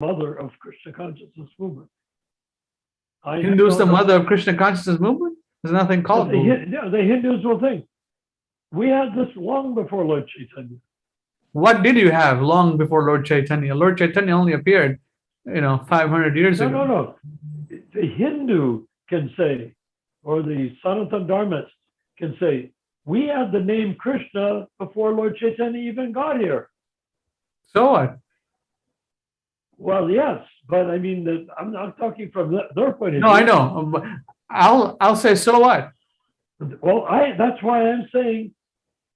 mother of Krishna consciousness movement. Hindu's the mother of Krishna consciousness movement? There's nothing called movement. The Hindus will think we had this long before Lord Chaitanya. What did you have long before Lord Chaitanya? Lord Chaitanya only appeared, 500 years ago. No. The Hindu can say, or the Sanatana Dharmist can say, we had the name Krishna before Lord Chaitanya even got here. So what? Well, yes, but I mean, I'm not talking from their point of view. No, I know. But I'll say, so what? Well, that's why I'm saying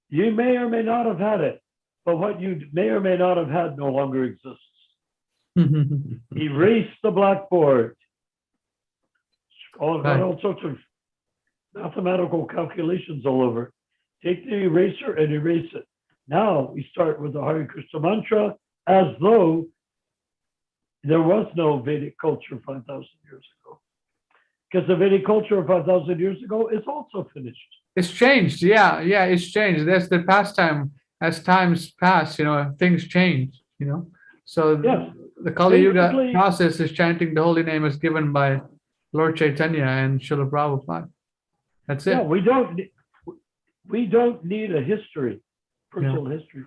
you may or may not have had it, but what you may or may not have had no longer exists. Erase the blackboard. All sorts of mathematical calculations all over. Take the eraser and erase it. Now we start with the Hare Krishna mantra as though there was no Vedic culture 5,000 years ago. Because the Vedic culture 5,000 years ago is also finished. It's changed. Yeah, it's changed. That's the pastime. As times pass, things change, So yes. The Kali Yuga process is chanting the holy name as given by Lord Chaitanya and Srila Prabhupada. That's it. Yeah, we don't need a history, personal history.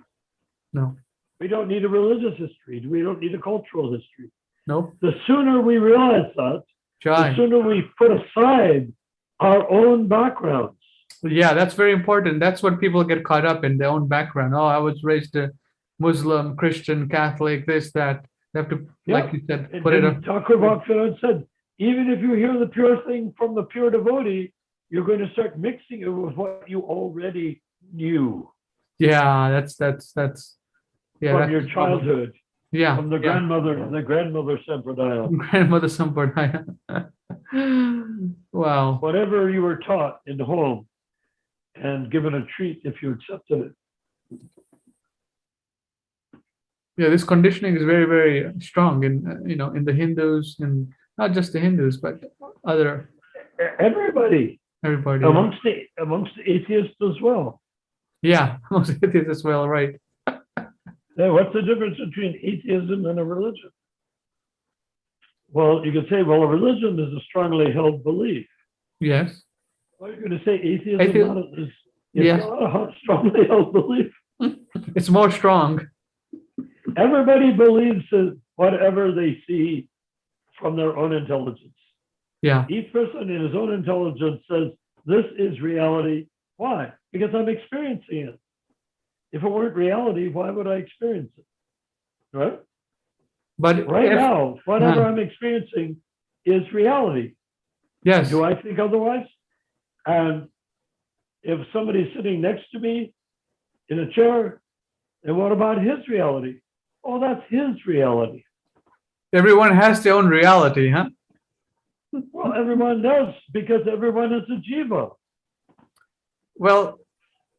No. We don't need a religious history. We don't need a cultural history. No. The sooner we realize that, the sooner we put aside our own backgrounds. Yeah, that's very important. That's what people get caught up in, their own background. Oh, I was raised a Muslim, Christian, Catholic, this, that. They have to, like you said, put it up. Thakur Bhaktivinoda said, even if you hear the pure thing from the pure devotee, you're going to start mixing it with what you already knew. Yeah, that's from your childhood. Yeah. From the grandmother Sampradaya. Grandmother Sampradaya. Wow. Whatever you were taught in the home and given a treat if you accepted it. Yeah, this conditioning is very, very strong in in the Hindus, and not just the Hindus, but other everybody amongst yeah. the atheists as well. Yeah, amongst atheists as well, right? Yeah, what's the difference between atheism and a religion? Well, you could say, a religion is a strongly held belief. Yes. Well, you're going to say atheism is not a strongly held belief. It's more strong. Everybody believes in whatever they see from their own intelligence. Yeah. Each person in his own intelligence says, this is reality. Why? Because I'm experiencing it. If it weren't reality, why would I experience it? Right? But now, whatever I'm experiencing is reality. Yes. Do I think otherwise? And if somebody's sitting next to me in a chair, then what about his reality? Oh, that's his reality. Everyone has their own reality, huh? Well, everyone does, because everyone is a jiva. Well,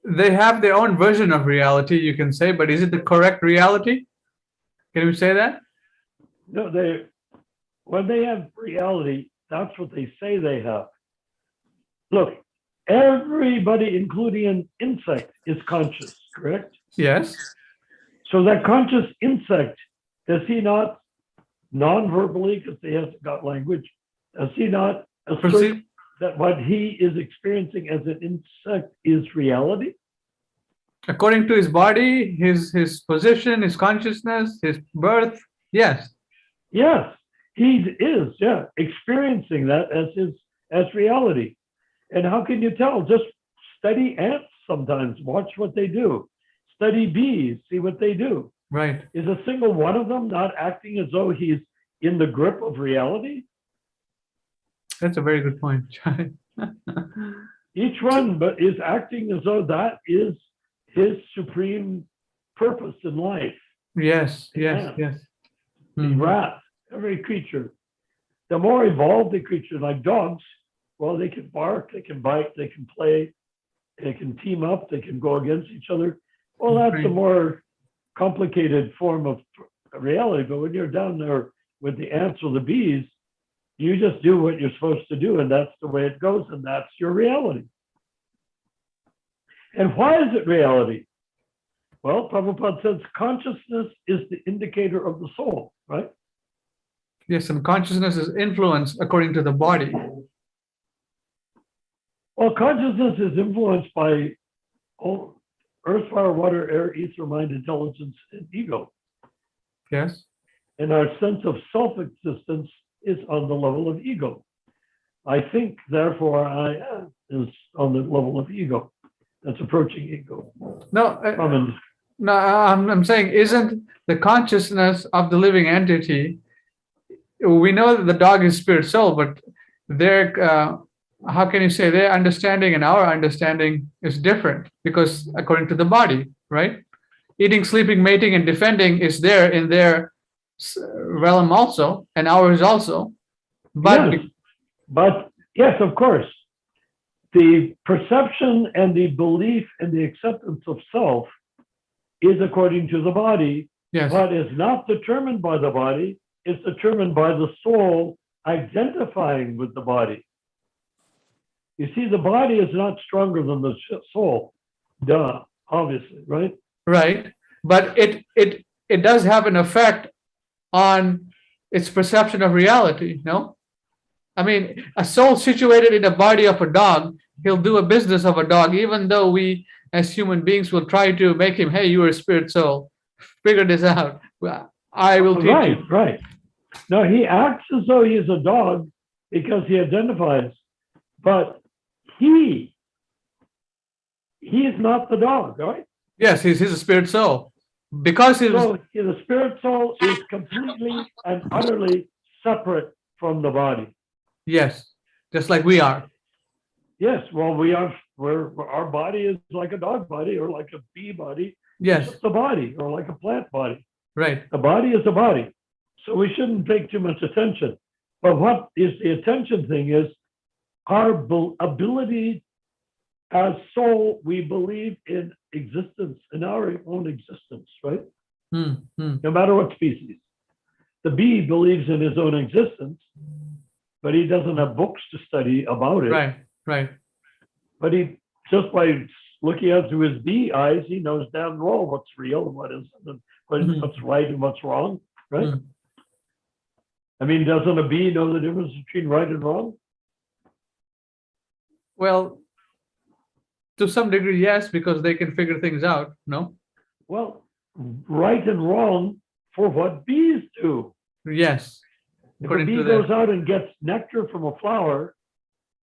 they have their own version of reality, you can say, but is it the correct reality? Can you say that? No, when they have reality, that's what they say they have. Look, everybody, including an insect, is conscious, correct? Yes. So that conscious insect, does he not, non-verbally, because he hasn't got language, does he not assert that what he is experiencing as an insect is reality? According to his body, his position, his consciousness, his birth, yes. Yes, he is, experiencing that as reality. And how can you tell? Just study ants sometimes, watch what they do. Study bees, see what they do. Right. Is a single one of them not acting as though he's in the grip of reality? That's a very good point. Each one is acting as though that is his supreme purpose in life. Yes. The rat, every creature. The more evolved the creature, like dogs, well, they can bark, they can bite, they can play, they can team up, they can go against each other. Well, that's a more complicated form of reality. But when you're down there with the ants or the bees, you just do what you're supposed to do, and that's the way it goes, and that's your reality. And why is it reality? Well, Prabhupada says consciousness is the indicator of the soul, right? Yes, and consciousness is influenced according to the body. Well, consciousness is influenced by all earth, fire, water, air, ether, mind, intelligence, and ego. Yes. And our sense of self-existence is on the level of ego. I think, therefore I am is on the level of ego. That's approaching ego. No, No, I'm saying, isn't the consciousness of the living entity, we know that the dog is spirit soul, but their, how can you say their understanding and our understanding is different because according to the body, right? Eating, sleeping, mating, and defending is there in their realm also, and ours also. But yes, but yes, of course. The perception and the belief and the acceptance of self is according to the body, yes, but is not determined by the body. It's determined by the soul identifying with the body. You see, the body is not stronger than the soul. Duh, obviously, right? right. But it does have an effect on its perception of reality, no? I mean, a soul situated in the body of a dog, he'll do a business of a dog, even though we as human beings will try to make him, hey, you are a spirit soul, figure this out. I will teach Right, you. right. No, he acts as though he is a dog because he identifies, but he is not the dog, right? Yes, he's a spirit soul. Because he was, So the spirit soul is completely and utterly separate from the body. yes, just like we are. Yes, well, our body is like a dog body or like a bee body. Yes, It's just a body or like a plant body. right. The body is a body. So we shouldn't take too much attention. But what is the attention thing is our ability as soul, we believe in existence, in our own existence, right? No matter what species. The bee believes in his own existence, but he doesn't have books to study about it. Right, right. But he, just by looking out through his bee eyes, he knows damn well what's real and what isn't, and what's right and what's wrong, right? I mean, doesn't a bee know the difference between right and wrong? Well, to some degree, yes, because they can figure things out, no? Well, right and wrong for what bees do. Yes. If a bee goes out and gets nectar from a flower,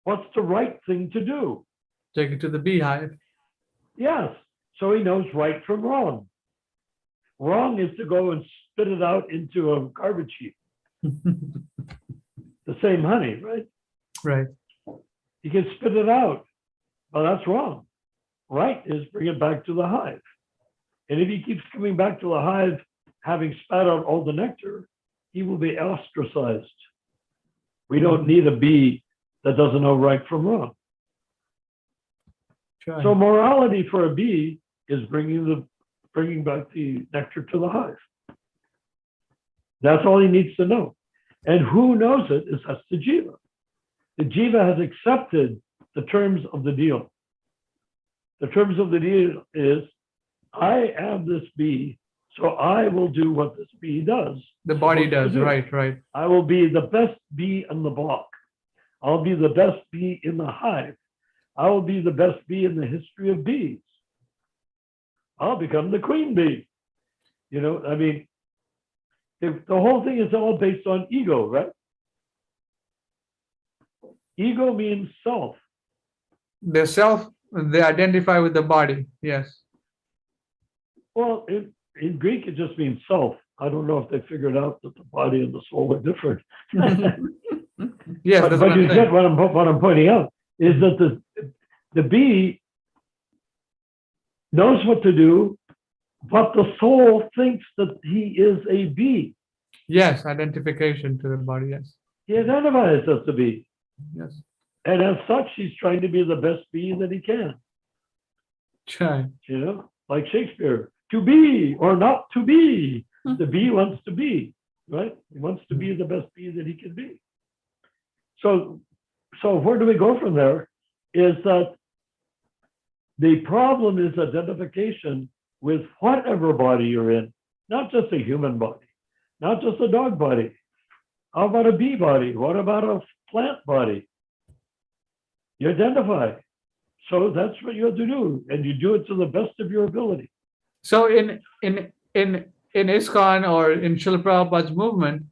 what's the right thing to do? Take it to the beehive. Yes. So he knows right from wrong. Wrong is to go and spit it out into a garbage heap. The same honey, right? Right. You can spit it out. Well, that's wrong. Right is bring it back to the hive. And if he keeps coming back to the hive, having spat out all the nectar, he will be ostracized. We don't need a bee that doesn't know right from wrong. Try. So morality for a bee is bringing back the nectar to the hive. That's all he needs to know. And who knows it is that's the jiva. The jiva has accepted the terms of the deal. The terms of the deal is, I am this bee, so I will do what this bee does. The body does, right, right. I will be the best bee in the block. I'll be the best bee in the hive. I will be the best bee in the history of bees. I'll become the queen bee. You know, I mean, the whole thing is all based on ego, right? Ego means self. The self, they identify with the body, yes. Well, in Greek, it just means self. I don't know if they figured out that the body and the soul are different. Yes, but you get what I'm pointing out is that the bee knows what to do, but the soul thinks that he is a bee. Yes, identification to the body, yes. He identifies as a bee. Yes. And as such, he's trying to be the best bee that he can. Try. You know, like Shakespeare, to be or not to be. The bee wants to be, right? He wants to be the best bee that he can be. So where do we go from there? Is that the problem is identification with whatever body you're in, not just a human body, not just a dog body. How about a bee body? What about a plant body? You identify. So that's what you have to do, and you do it to the best of your ability. So in ISKCON or in Srila Prabhupada's movement,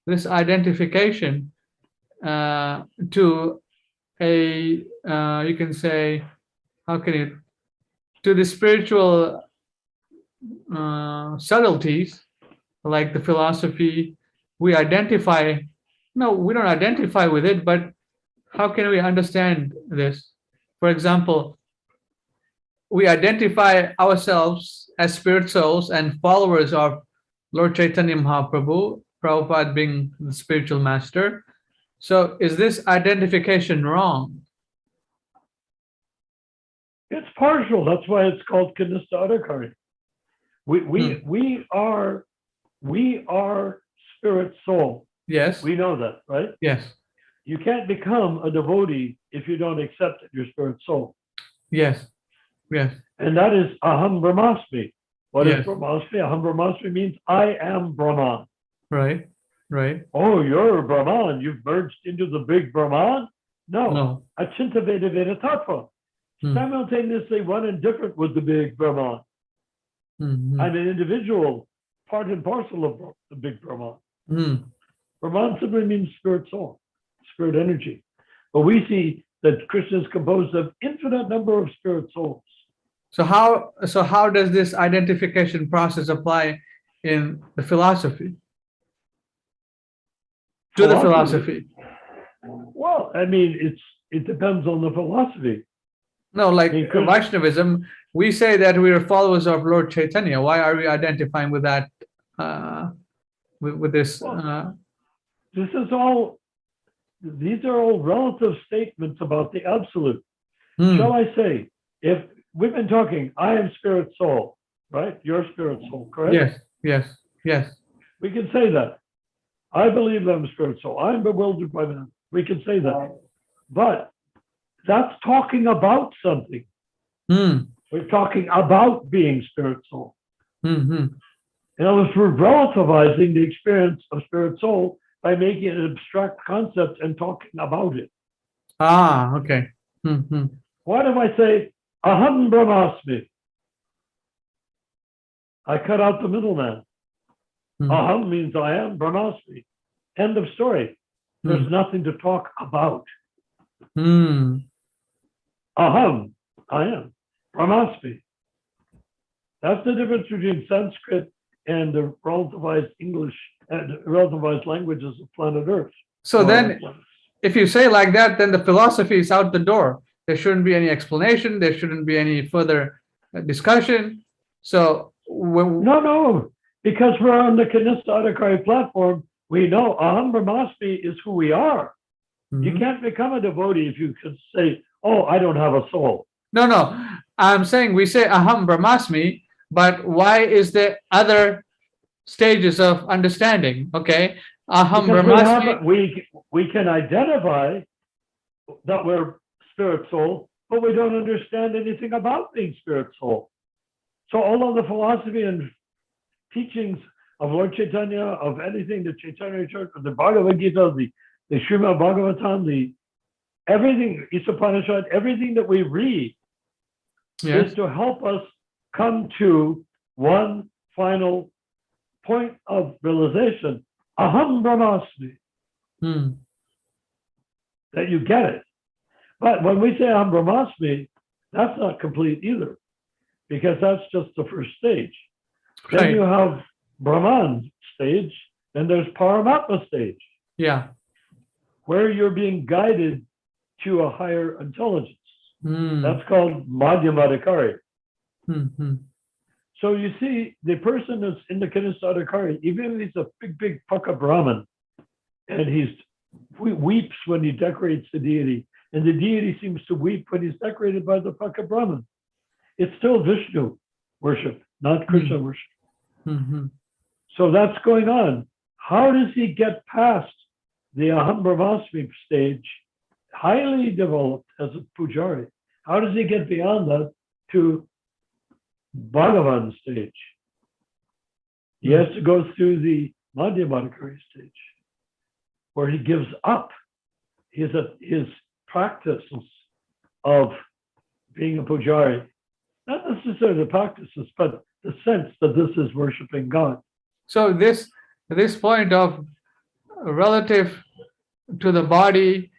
this identification to a you can say, how can you, to the spiritual subtleties like the philosophy, we identify. No, we don't identify with it, but how can we understand this? For example, we identify ourselves as spirit souls and followers of Lord Chaitanya Mahaprabhu, Prabhupada being the spiritual master. So is this identification wrong? It's partial. That's why it's called Kanista Adhikari. We are spirit soul. Yes. We know that, right? Yes. You can't become a devotee if you don't accept that you're spirit soul. Yes. Yes. And that is Aham Brahmasmi. What is Yes. Brahmasmi? Aham Brahmasmi means I am Brahman. Right. Right. Oh, you're Brahman. You've merged into the big Brahman? No. No. Achinta Veda Veda Tattva. Simultaneously one and different with the big Brahman. Mm-hmm. I'm an individual, part and parcel of the big Brahman. Mm. Brahman simply means spirit soul, spirit energy. But we see that Krishna is composed of infinite number of spirit souls. So how does this identification process apply in the philosophy? To the philosophy. Well, I mean, it depends on the philosophy. No, like Because- Vaishnavism, we say that we are followers of Lord Chaitanya. Why are we identifying with that? With this? This is all. These are all relative statements about the absolute. Shall I say, if we've been talking, I am spirit soul, right? You're spirit soul, correct? Yes. Yes. Yes. We can say that. I believe I'm spirit soul. I'm bewildered by that. We can say that. But that's talking about something. Mm. We're talking about being spirit soul. Mm-hmm. In other words, we're relativizing the experience of spirit soul by making it an abstract concept and talking about it. Ah, okay. Mm-hmm. What if I say, Aham Brahmasmi? I cut out the middleman. Mm. Aham means I am Brahmasmi. End of story. There's nothing to talk about. Mm. Aham, I am. Brahmasmi. That's the difference between Sanskrit and the relativized English and relativized languages of planet Earth. So then, if you say like that, then the philosophy is out the door. There shouldn't be any explanation. There shouldn't be any further discussion. So No, because we're on the Kanista Adhikari platform, we know Aham Brahmasmi is who we are. You can't become a devotee if you can say, oh, I don't have a soul. No. I'm saying we say Aham Brahmasmi, but why is there other stages of understanding? Okay, Aham Because Brahmasmi. we can identify that we're spirit soul, but we don't understand anything about being spirit soul. So all of the philosophy and teachings of Lord Chaitanya, of anything, the Chaitanya Church, the Bhagavad Gita, the Srimad Bhagavatam, everything, Upanishad, everything that we read Yes. is to help us come to one final point of realization, Aham Brahmasmi, that you get it. But when we say Aham Brahmasmi, that's not complete either, because that's just the first stage. Right. Then you have Brahman stage, and there's Paramatma stage, Yeah. where you're being guided to a higher intelligence. That's called Madhyamadikari. Mm-hmm. So you see, the person that's in the Kanista Adhikari, even if he's a big Paka Brahmin, and he weeps when he decorates the deity, and the deity seems to weep when he's decorated by the Paka Brahmin, it's still Vishnu worship, not Krishna worship. Mm-hmm. So that's going on. How does he get past the Aham Brahmasmi stage, highly developed as a pujari? How does he get beyond that to Bhagavan stage? He has to go through the Madhyamadikari stage. where he gives up his practice of being a pujari. Not necessarily the practices, but the sense that this is worshiping God. So this point of relative to the body,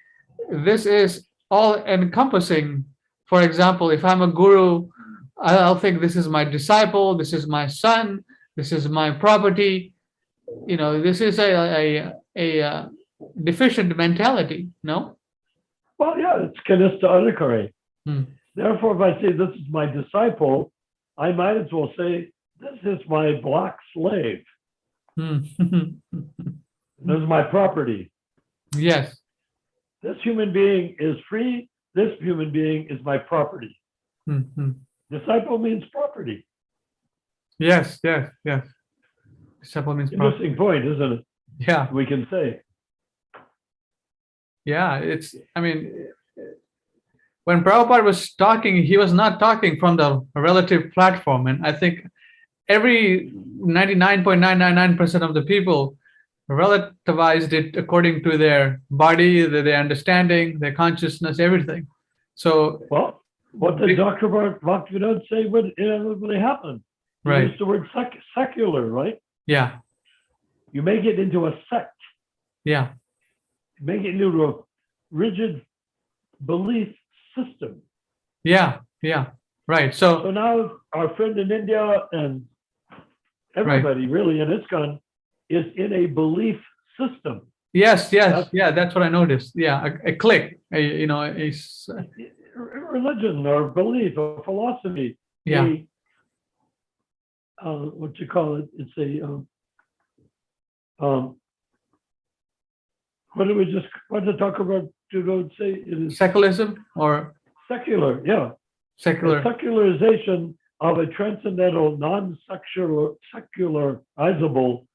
this is all encompassing. For example, if I'm a guru, I'll think this is my disciple, this is my son, this is my property. This is a deficient mentality, no? Well, yeah, it's kanista adhikari. Hmm. Therefore, if I say this is my disciple, I might as well say this is my black slave. Hmm. This is my property. Yes. This human being is free. This human being is my property. Hmm. Disciple means property. Yes. Disciple means property. Interesting point, isn't it? Yeah. We can say. Yeah. When Prabhupada was talking, he was not talking from the relative platform. And I think every 99.999% of the people relativized it according to their body, their understanding, their consciousness, everything. So, well, what did Dr. Bhaktivinoda say when it happened? He right. used the word secular, right? Yeah. You make it into a sect. Yeah. You make it into a rigid belief system. Yeah. Right. So now our friend in India and everybody really in ISKCON is in a belief system. Yes. Yeah, that's what I noticed. Yeah, a clique, religion or belief or philosophy. Yeah. What you call it? It's what did talk about to go say? It is secularism or secular, yeah. Secular. A secularization of a transcendental, non-secularizable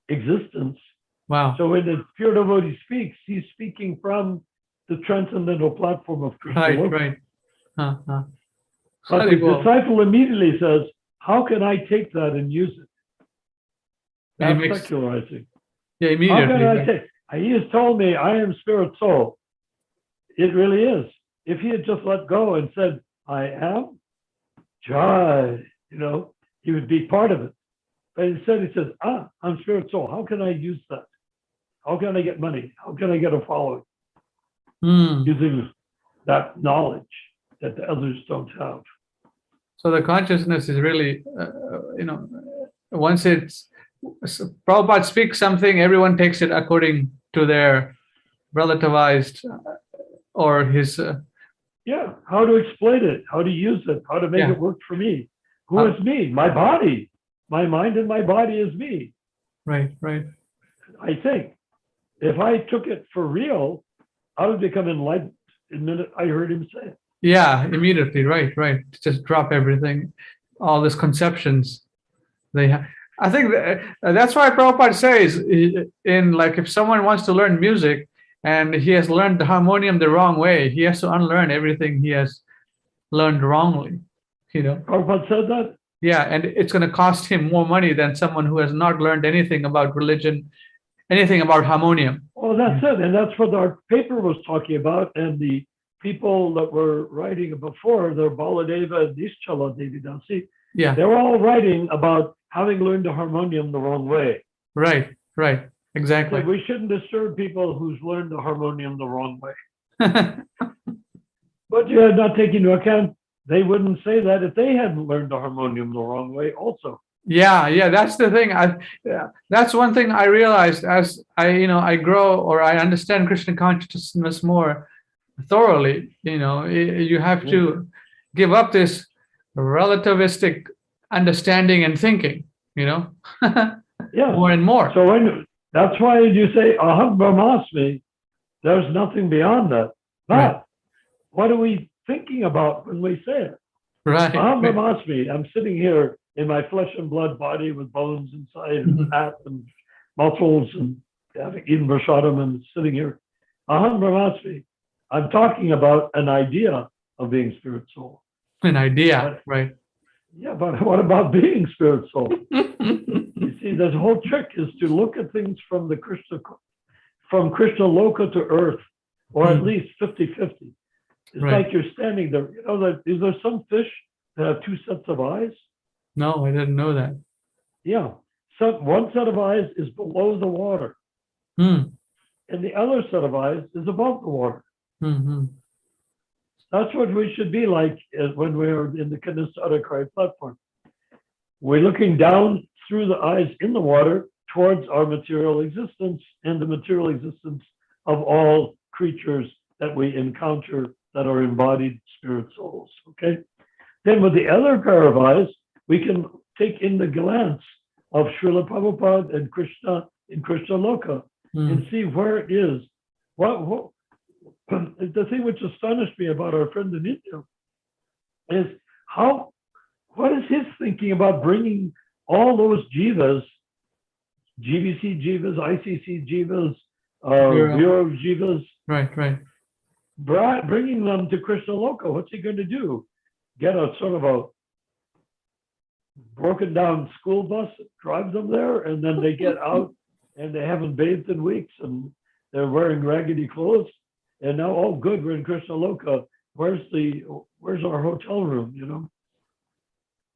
existence. Wow. So when the pure devotee speaks, he's speaking from the transcendental platform of Krishna. Right. But the disciple immediately says, how can I take that and use it? That's secularizing. Yeah, immediately. How can I take? He has told me I am spirit soul. It really is. If he had just let go and said, I am, Jai, he would be part of it. But instead he says, I'm spirit soul. How can I use that? How can I get money? How can I get a following? Using that knowledge that the others don't have. So the consciousness is really, once Prabhupada speaks something, everyone takes it according to their relativized or his. How to explain it, how to use it, how to make it work for me. Who is me? My body. My mind and my body is me. Right. I think if I took it for real, I would become enlightened the minute I heard him say it. Yeah, immediately. Right. Just drop everything, all these conceptions they have. I think that's why Prabhupada says if someone wants to learn music and he has learned the harmonium the wrong way, he has to unlearn everything he has learned wrongly. Prabhupada said that? Yeah, and it's going to cost him more money than someone who has not learned anything about religion, anything about harmonium. Well, that's it. And that's what our paper was talking about. And the people that were writing before, the Baladeva and Nischala Devidasi, they were all writing about having learned the harmonium the wrong way. Right. Exactly. So we shouldn't disturb people who's learned the harmonium the wrong way. But you have not taken into account, they wouldn't say that if they hadn't learned the harmonium the wrong way also. Yeah, that's the thing. That's one thing I realized as I grow or I understand Krishna consciousness more thoroughly. You have to give up this relativistic understanding and thinking, more and more. So that's why you say aham brahmasmi, there's nothing beyond that. But what are we thinking about when we say it? Right. Aham brahmasmi, I'm sitting here in my flesh and blood body with bones inside and fat and muscles and having eaten prasadam and sitting here. Aham brahmasmi, I'm talking about an idea of being spirit soul. An idea, right. Yeah, but what about being spirit soul? You see, the whole trick is to look at things from the Krishna, from Krishna Loka to earth, or at least 50-50. It's Right. like you're standing there. You know, is there some fish that have two sets of eyes? No, I didn't know that. Yeah. So one set of eyes is below the water, Hmm. and the other set of eyes is above the water. Hmm. That's what we should be like when we're in the Kanistadakari platform. We're looking down through the eyes in the water towards our material existence and the material existence of all creatures that we encounter that are embodied spirit souls. Okay. Then with the other pair of eyes, we can take in the glance of Srila Prabhupada and Krishna in Krishna Loka and see where it is. What the thing which astonished me about our friend in India is what is his thinking about bringing all those jivas, GVC jivas, ICC jivas, Bureau jivas, Right. bringing them to Krishna Loka? What's he going to do? Get a sort of a broken down school bus that drives them there, and then they get out and they haven't bathed in weeks and they're wearing raggedy clothes. And now, oh, good, we're in Krishna Loka. Where's our hotel room? You know,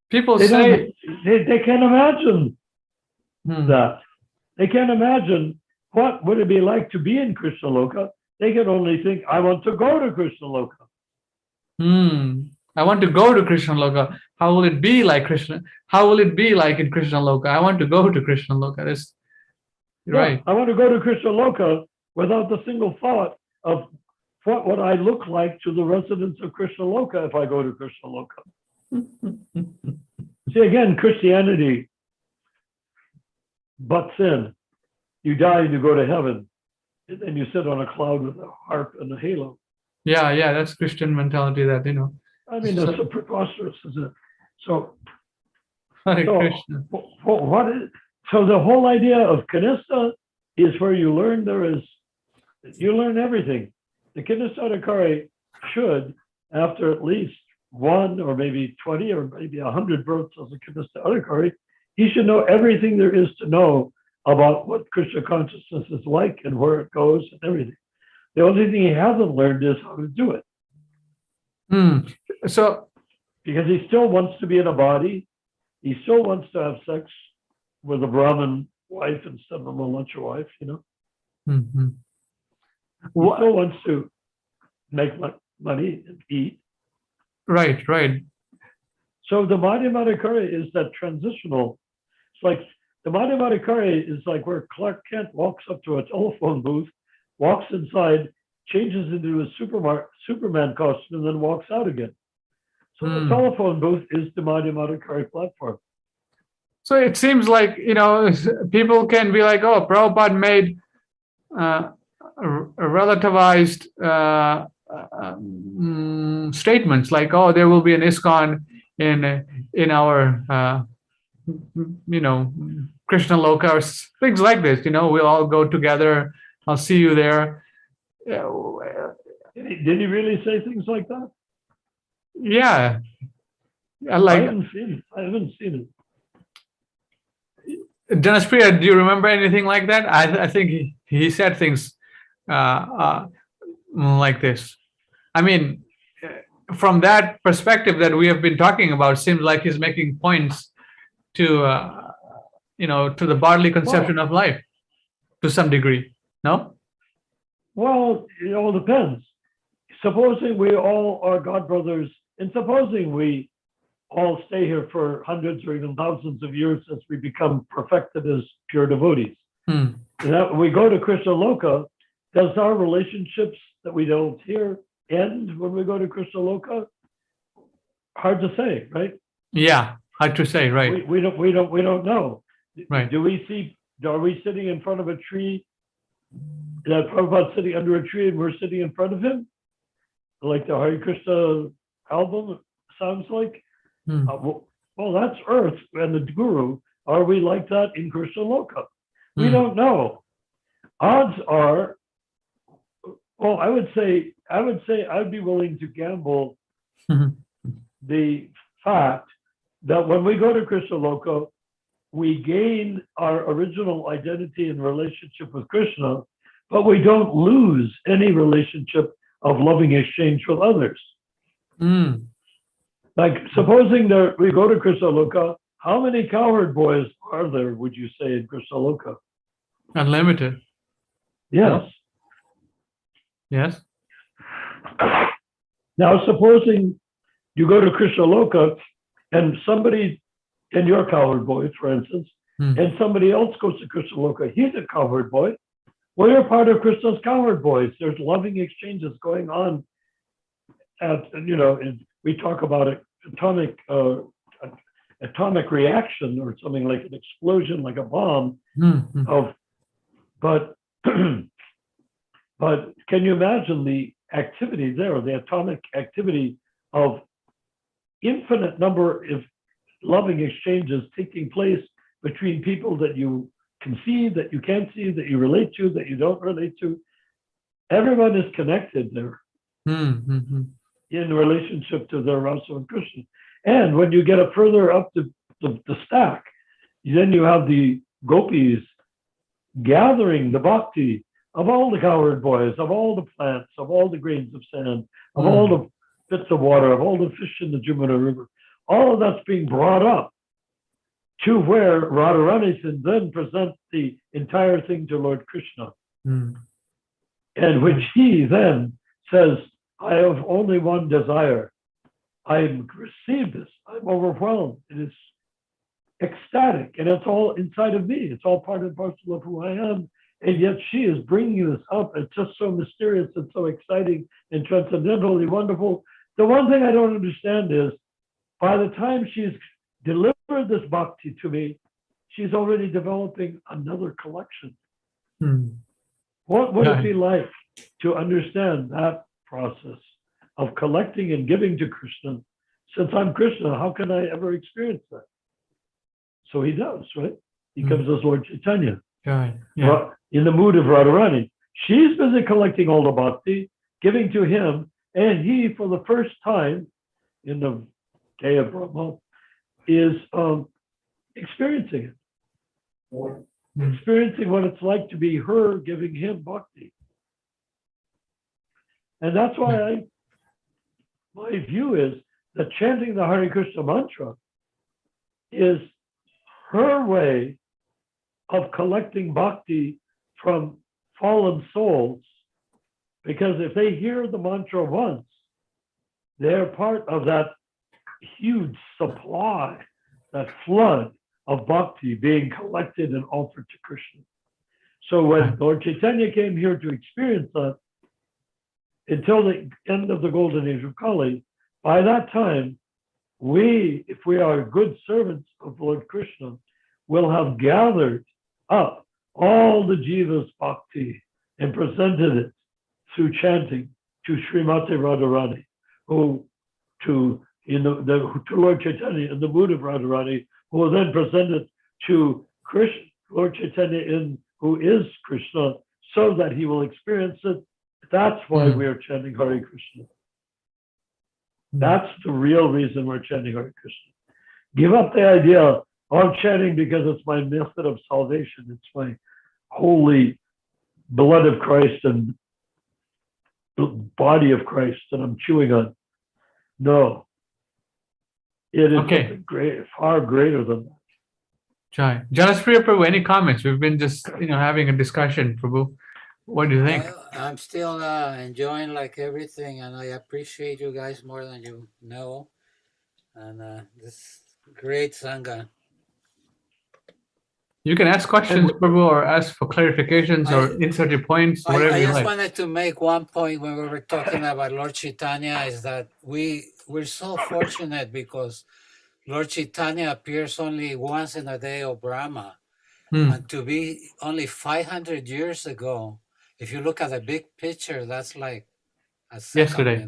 People they say they can't imagine Hmm. that. They can't imagine what would it be like to be in Krishna Loka. They can only think, I want to go to Krishna Loka. I want to go to Krishna Loka. How will it be like Krishna? How will it be like in Krishna Loka? I want to go to Krishna Loka. That's right. I want to go to Krishna Loka without the single thought of what would I look like to the residents of Krishna Loka if I go to Krishna Loka. See, again, Christianity butts in. You die and you go to heaven, and then you sit on a cloud with a harp and a halo. Yeah, that's Christian mentality that, I mean, that's so preposterous, isn't it? So, Hare Krishna. So the whole idea of Kanista is where you learn you learn everything. The Kanistadakari should, after at least one or maybe 20 or maybe 100 births as a Kanistadakari, he should know everything there is to know about what Krishna consciousness is like and where it goes and everything. The only thing he hasn't learned is how to do it. So, because he still wants to be in a body, he still wants to have sex with a Brahmin wife instead of a Malacha wife, you know. He still wants to make money and eat. Right. So the Madhyamadikari is that transitional. It's like the Madhyamadikari is like where Clark Kent walks up to a telephone booth, walks inside, changes into a Superman costume, and then walks out again. So the telephone booth is the Madhyamadikari platform. So it seems like, people can be like, oh, Prabhupada made relativized statements like, oh, there will be an ISKCON in our, Krishna Loka, or things like this. We'll all go together. I'll see you there. Did he really say things like that? Yeah. I haven't seen it. Janaspriya, do you remember anything like that? I think he said things like this. I mean, from that perspective that we have been talking about, seems like he's making points to to the bodily conception of life to some degree. No? Well, it all depends. Supposing we all are God brothers, and supposing we all stay here for hundreds or even thousands of years as we become perfected as pure devotees. When we go to Krishna Loka, does our relationships that we don't here end when we go to Krishna Loka? Hard to say, right? Yeah, hard to say, right? We don't know. Right. Are we sitting in front of a tree? That Prabhupada's sitting under a tree and we're sitting in front of him, like the Hare Krishna album sounds like. Well, that's Earth and the Guru. Are we like that in Krishna Loka? We don't know. Odds are, well, I would say I'd be willing to gamble the fact that when we go to Krishna Loka, we gain our original identity and relationship with Krishna, but we don't lose any relationship of loving exchange with others. Like supposing that we go to Krishna Loka, how many cowherd boys are there, would you say, in Krishna Loka? Unlimited. Yes. Yes. Now, supposing you go to Krishna Loka and somebody, and you're a cowherd boy, for instance, and somebody else goes to Krishna Loka, he's a cowherd boy. Well, you're part of Krishna's cowherd boys. There's loving exchanges going on. We talk about atomic reaction or something like an explosion, like a bomb. But can you imagine the activity there, the atomic activity of infinite number of loving exchanges taking place between people that you can see, that you can't see, that you relate to, that you don't relate to. Everyone is connected there in relationship to their Rasa and Krishna. And when you get it further up the stack, then you have the gopis gathering the bhakti of all the cowherd boys, of all the plants, of all the grains of sand, of all the bits of water, of all the fish in the Jumuna River. All of that's being brought up to where Radharani can then present the entire thing to Lord Krishna. And which he then says, I have only one desire. I received this. I'm overwhelmed. It is ecstatic, and it's all inside of me. It's all part and parcel of who I am. And yet she is bringing this up. It's just so mysterious and so exciting and transcendentally wonderful. The one thing I don't understand is, by the time she's delivered this bhakti to me, she's already developing another collection. What would it be like to understand that process of collecting and giving to Krishna? Since I'm Krishna, how can I ever experience that? So he does, right? He comes as Lord Chaitanya. In the mood of Radharani. She's busy collecting all the bhakti, giving to him, and he, for the first time in the day of Brahma, is experiencing it. Experiencing what it's like to be her giving him bhakti. And that's why my view is that chanting the Hare Krishna mantra is her way of collecting bhakti from fallen souls, because if they hear the mantra once, they're part of that huge supply, that flood of bhakti being collected and offered to Krishna. So when Lord Chaitanya came here to experience that, until the end of the golden age of Kali, by that time, we, if we are good servants of Lord Krishna, will have gathered up all the Jiva's bhakti and presented it through chanting to Srimati Radharani, to Lord Chaitanya in the mood of Radharani, who will then present it to Krishna, Lord Chaitanya, who is Krishna, so that he will experience it. That's why we are chanting Hare Krishna. That's the real reason we're chanting Hare Krishna. Give up the idea, oh, I'm chanting because it's my method of salvation. It's my holy blood of Christ and body of Christ that I'm chewing on. No. It is something great, far greater than that. Jai. Janaspriya Prabhu, any comments? We've been just having a discussion, Prabhu. What do you think? I'm still enjoying like everything, and I appreciate you guys more than you know. And this great Sangha. You can ask questions, Prabhu, or ask for clarifications or insert your points, whatever I you just like. wanted to make one point when we were talking about Lord Chaitanya, is that we're so fortunate because Lord Chaitanya appears only once in a day of Brahma. And to be only 500 years ago, if you look at the big picture, that's like a second, yesterday.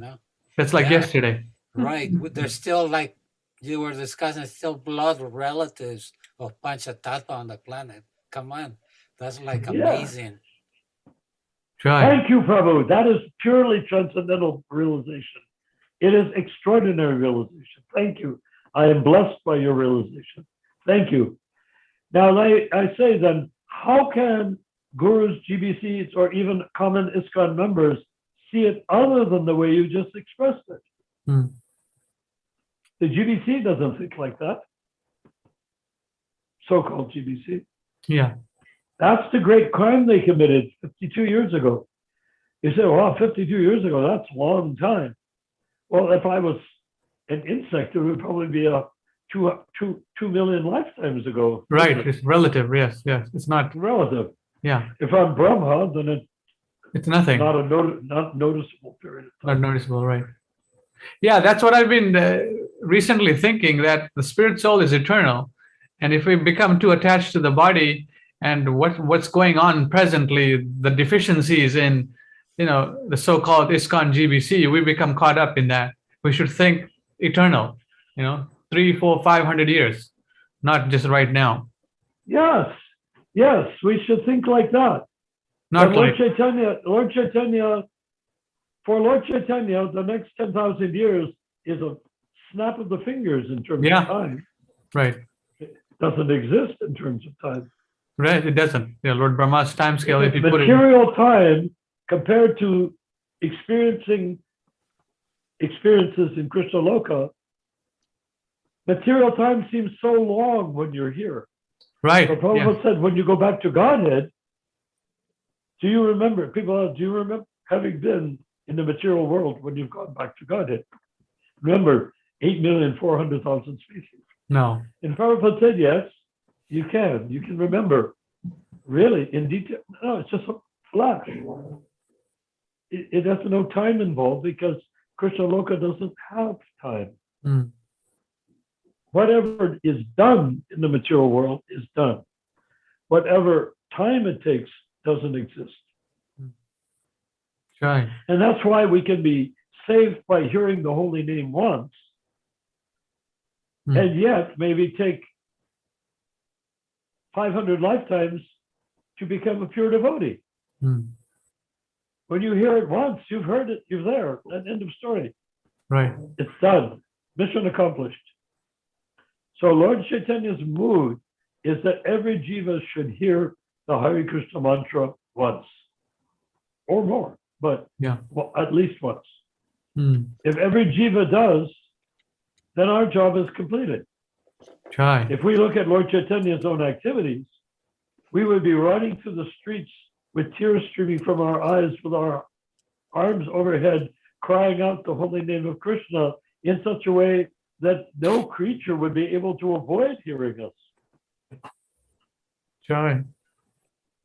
That's like yesterday. Right. There's still, like you were discussing, still blood relatives of Panchatattva on the planet. Come on. That's like amazing. Thank you, Prabhu. That is purely transcendental realization. It is extraordinary realization. Thank you. I am blessed by your realization. Thank you. Now, I say then, how can gurus, GBCs, or even common ISKCON members see it other than the way you just expressed it. Hmm. The GBC doesn't think like that. So-called GBC. Yeah. That's the great crime they committed 52 years ago. You say, wow, 52 years ago, that's a long time. Well, if I was an insect, it would probably be a 2 million lifetimes ago. Right. It's relative. Yes. Yes. It's not. Relative. Yeah. If I'm Brahma, then it's It's nothing. not a not noticeable period of Not time. noticeable. Right. Yeah. That's what I've been recently thinking, that the spirit soul is eternal. And if we become too attached to the body and what's going on presently, the deficiencies in, the so-called ISKCON GBC, we become caught up in that. We should think eternal, 3, 4, 500 years, not just right now. Yes, we should think like that. Not But Lord like, Chaitanya, for Lord Chaitanya, the next 10,000 years is a snap of the fingers in terms Yeah. of time. right, It doesn't exist in terms of time. right. It doesn't. Lord Brahma's time scale, if you put it, Material time compared to experiences in Krishna Loka, material time seems so long when you're here. right. But Yeah. Prabhupada said, when you go back to Godhead, do you remember having been in the material world when you've gone back to Godhead? Remember, 8,400,000 species. No. And Prabhupada said, yes, you can. You can remember. Really, in detail. No, it's just a flash. It has no time involved because Krishna Loka doesn't have time. Mm. Whatever is done in the material world is done. Whatever time it takes doesn't exist. Right. And that's why we can be saved by hearing the holy name once, and yet maybe take 500 lifetimes to become a pure devotee. Mm. When you hear it once, you've heard it, you're there, an end of story. Right. It's done, mission accomplished. So Lord Chaitanya's mood is that every jiva should hear the Hare Krishna mantra once or more, but well, at least once. Mm. If every jiva does, then our job is completed. Try. If we look at Lord Chaitanya's own activities, we would be running through the streets with tears streaming from our eyes, with our arms overhead, crying out the holy name of Krishna in such a way that no creature would be able to avoid hearing us. Try.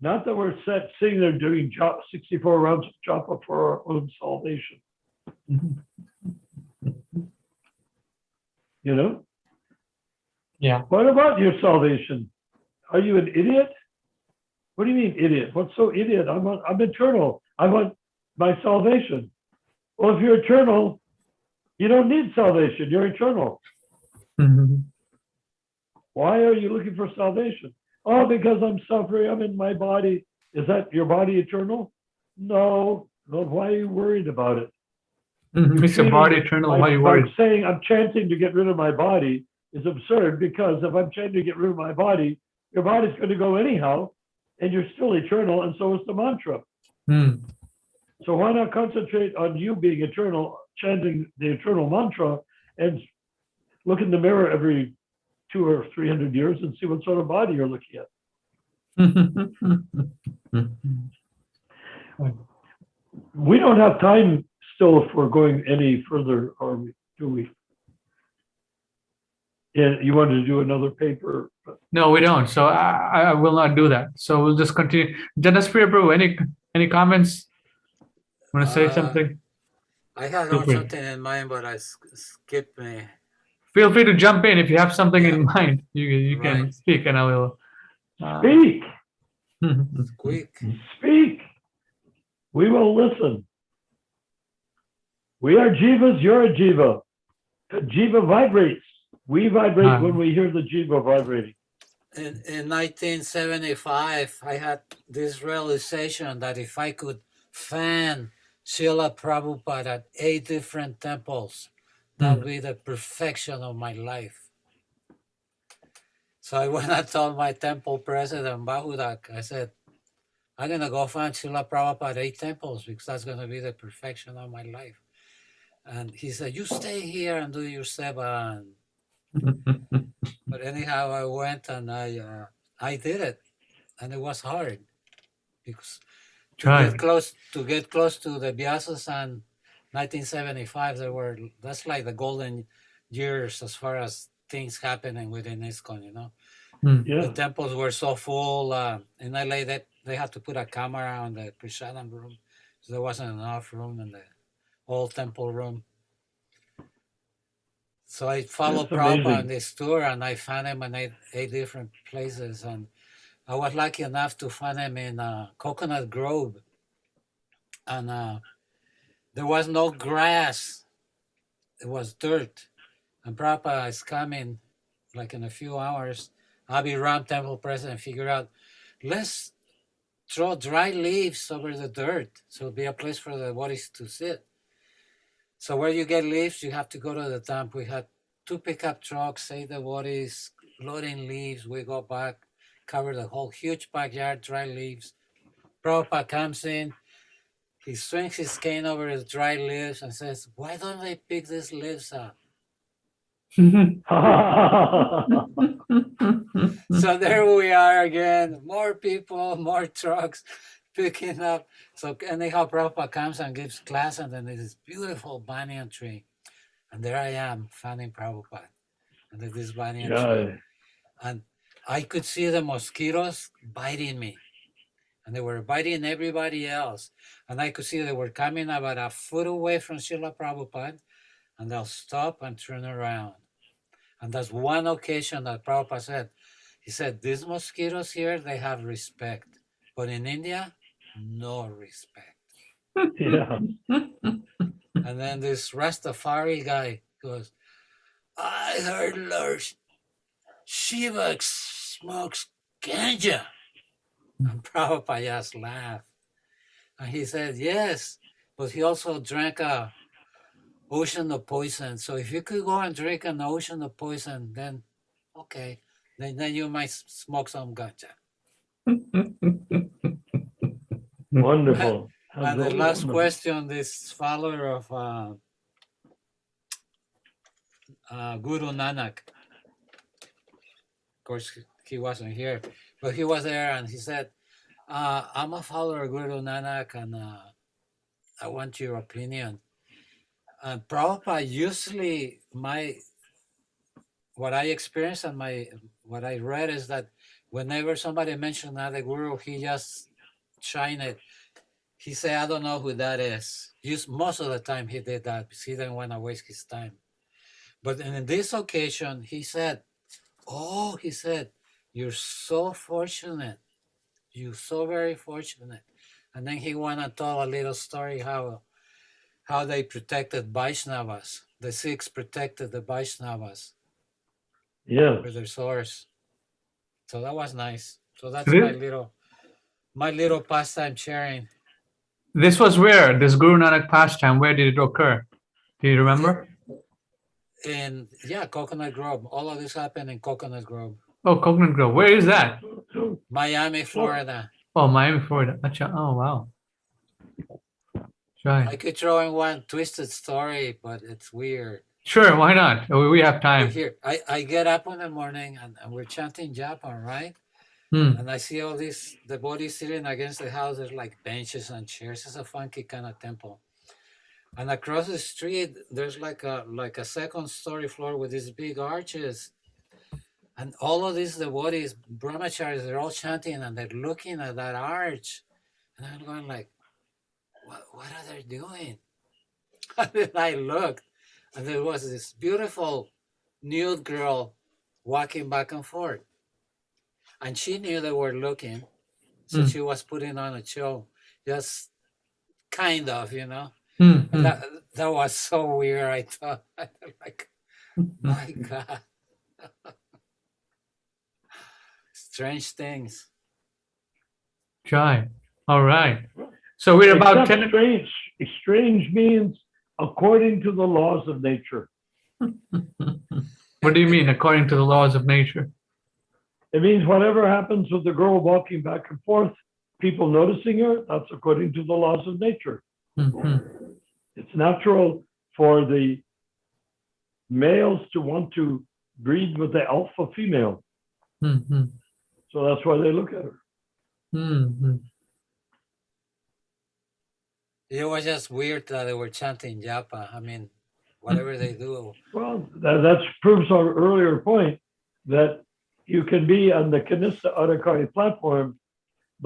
Not that we're sitting there doing 64 rounds of japa for our own salvation. Yeah. What about your salvation? Are you an idiot? What do you mean, idiot? What's so idiot? I'm eternal. I want my salvation. Well, if you're eternal, you don't need salvation. You're eternal. Mm-hmm. Why are you looking for salvation? Oh, because I'm suffering. I'm in my body. Is that your body eternal? No. Well, why are you worried about it? It's a body eternal. Why are you worried? Saying I'm chanting to get rid of my body is absurd, because if I'm chanting to get rid of my body, your body's going to go anyhow, and you're still eternal, and so is the mantra. Mm. So why not concentrate on you being eternal, chanting the eternal mantra, and look in the mirror every 200 or 300 years and see what sort of body you're looking at. We don't have time still if we're going any further, or do we? Yeah, you wanted to do another paper? No, we don't. So I will not do that. So we'll just continue. Janaspriya Prabhu, any comments? Want to say something? I had something in mind, but I skipped me. Feel free to jump in if you have something in mind. You can speak, and I will. Speak. Quick. Speak. We will listen. We are jivas. You're a jiva. A jiva vibrates. We vibrate when we hear the jiva vibrating. In 1975, I had this realization that if I could fan Srila Prabhupada at 8 different temples, that would be the perfection of my life. So I went and told my temple president, Bahudak, I said, I'm going to go find Srila Prabhupada 8 temples because that's going to be the perfection of my life. And he said, you stay here and do your seva. But anyhow, I went and I did it. And it was hard because to Right. get close to the Vyasas and 1975, that's like the golden years as far as things happening within ISKCON, you know. Yeah. The temples were so full. In LA, they had to put a camera on the prasadam room, so there wasn't enough room in the whole temple room. So I followed That's Prabhupada on amazing. this tour, and I found him in eight different places. And I was lucky enough to find him in Coconut Grove, and there was no grass; it was dirt. And Prabhupada is coming, like in a few hours. I'll be around Temple President and figure out, let's throw dry leaves over the dirt, so it'll be a place for the bodies to sit. So where you get leaves, you have to go to the dump. We had 2 pickup trucks, say the bodies, loading leaves. We go back, cover the whole huge backyard, dry leaves. Prabhupada comes in, he swings his cane over his dry leaves and says, why don't they pick these leaves up? So there we are again, more people, more trucks picking up. So anyhow, Prabhupada comes and gives class, and then there's this beautiful banyan tree. And there I am, fanning Prabhupada under this banyan tree. And I could see the mosquitoes biting me. And they were biting everybody else. And I could see they were coming about a foot away from Srila Prabhupada, and they'll stop and turn around. And that's one occasion that Prabhupada said, he said, these mosquitoes here, they have respect. But in India, no respect. Yeah. And then this Rastafari guy goes, I heard Lord Shiva smokes ganja. And Prabhupada just laughed. And he said, yes, but he also drank a ocean of poison. So if you could go and drink an ocean of poison, then okay, then you might smoke some ganja. Wonderful. And the last question, this follower of Guru Nanak, of course, he wasn't here, but he was there, and he said, I'm a follower of Guru Nanak, and I want your opinion. And Prabhupada, usually what I experienced and what I read is that whenever somebody mentioned another guru, he just shine it. He said, I don't know who that is. Most of the time he did that because he didn't want to waste his time. But in this occasion, he said, you're so fortunate. You're so very fortunate. And then he went and told a little story how they protected Vaishnavas. The Sikhs protected the Vaishnavas. Yeah. With their swords. So that was nice. So that's Really? my little pastime sharing. This was where, this Guru Nanak pastime, where did it occur? Do you remember? In Coconut Grove. All of this happened in Coconut Grove. Oh, Coconut Grove. Where is that? Miami, Florida. Oh, Miami, Florida. Oh, wow. Right. I could throw in one twisted story, but it's weird. Sure, why not? We have time. Here, I get up in the morning and we're chanting Japa, right? And I see all these devotees sitting against the house. There's like benches and chairs. It's a funky kind of temple. And across the street, there's like a second story floor with these big arches. And all of these devotees, brahmacharis, they're all chanting and they're looking at that arch. And I'm going like, what are they doing? And then I looked, and there was this beautiful nude girl walking back and forth. And she knew they were looking, so she was putting on a show, just kind of, you know. That was so weird. I thought, like, my God. Strange things. Try. All right. So we're about 10. Strange means according to the laws of nature. What do you mean, according to the laws of nature? It means whatever happens with the girl walking back and forth, people noticing her, that's according to the laws of nature. Mhm. It's natural for the males to want to breed with the alpha female. Mhm. So that's why they look at her. Mhm. It was just weird that they were chanting japa. I mean, whatever they do. Well, that proves our earlier point that you can be on the Kanista Adhikari platform,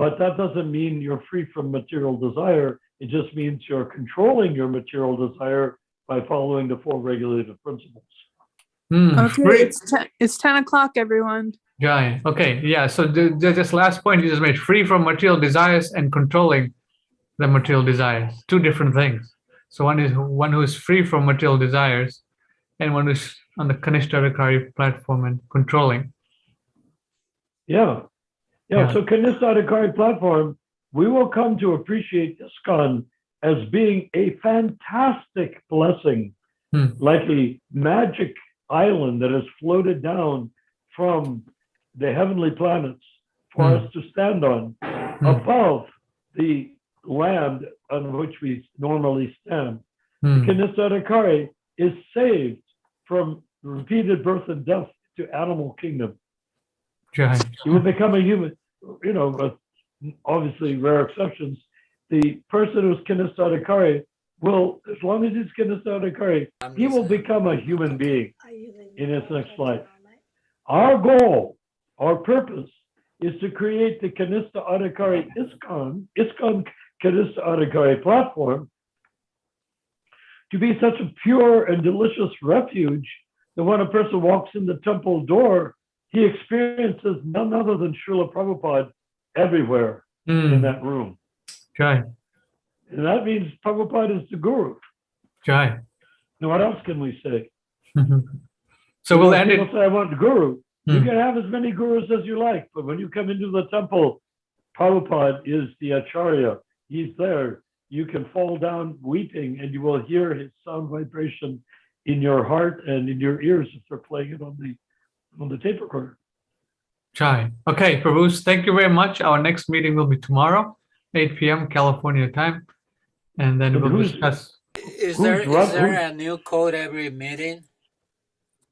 but that doesn't mean you're free from material desire. It just means you're controlling your material desire by following the four regulative principles. Okay, Free. it's 10 o'clock, everyone. Jai. Okay, yeah. So just last point you just made: free from material desires and controlling the material desires. Two different things. So one who is free from material desires, and one who's on the Kanishtarakari platform and controlling. Yeah. Yeah. So Kanista Adhikari platform, we will come to appreciate ISKCON as being a fantastic blessing, like a magic island that has floated down from the heavenly planets for us to stand on above the land on which we normally stand. The Kanista Adhikari is saved from repeated birth and death to animal kingdom. Jai. You will become a human, with obviously rare exceptions. The person who's Kanista Adhikari will, as long as he's Kanista Adhikari, he will become a human being in his next life. Our goal, our purpose, is to create the Kanista Adhikari ISKCON Kanista Adhikari platform, to be such a pure and delicious refuge that when a person walks in the temple door, he experiences none other than Srila Prabhupada everywhere in that room. Jai. And that means Prabhupada is the guru. Jai. Now, what else can we say? So we'll end people it. say, I want the guru. You can have as many gurus as you like, but when you come into the temple, Prabhupada is the acharya. He's there. You can fall down weeping and you will hear his sound vibration in your heart and in your ears if they're playing it on the tape recorder. Jai. Okay, Prabhus, thank you very much. Our next meeting will be tomorrow, 8 p.m. California time. And then we'll discuss. Is there a new code every meeting?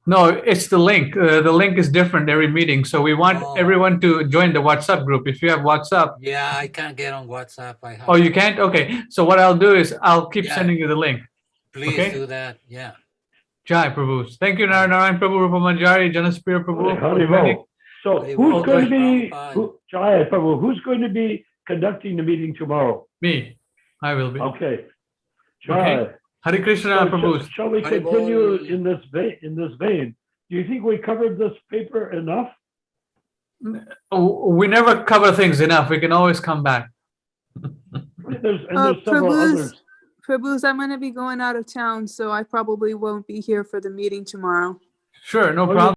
No, it's the link. The link is different every meeting. So we want everyone to join the WhatsApp group. If you have WhatsApp. Yeah, I can't get on WhatsApp. Oh, you can't? Okay. So what I'll do is I'll keep sending you the link. Please do that. Yeah. Jai Prabhus. Thank you, Narayan Prabhu, Rupamanjari, Janaspira Prabhu. So who's going to be, Jai Prabhu, who's going to be conducting the meeting tomorrow? Me. I will be. Okay. Jai. Okay. Hare Krishna, Prabhu. Shall we continue in this vein? Do you think we covered this paper enough? We never cover things enough. We can always come back. There's several others. Prabhus, I'm going to be going out of town, so I probably won't be here for the meeting tomorrow. Sure, no problem.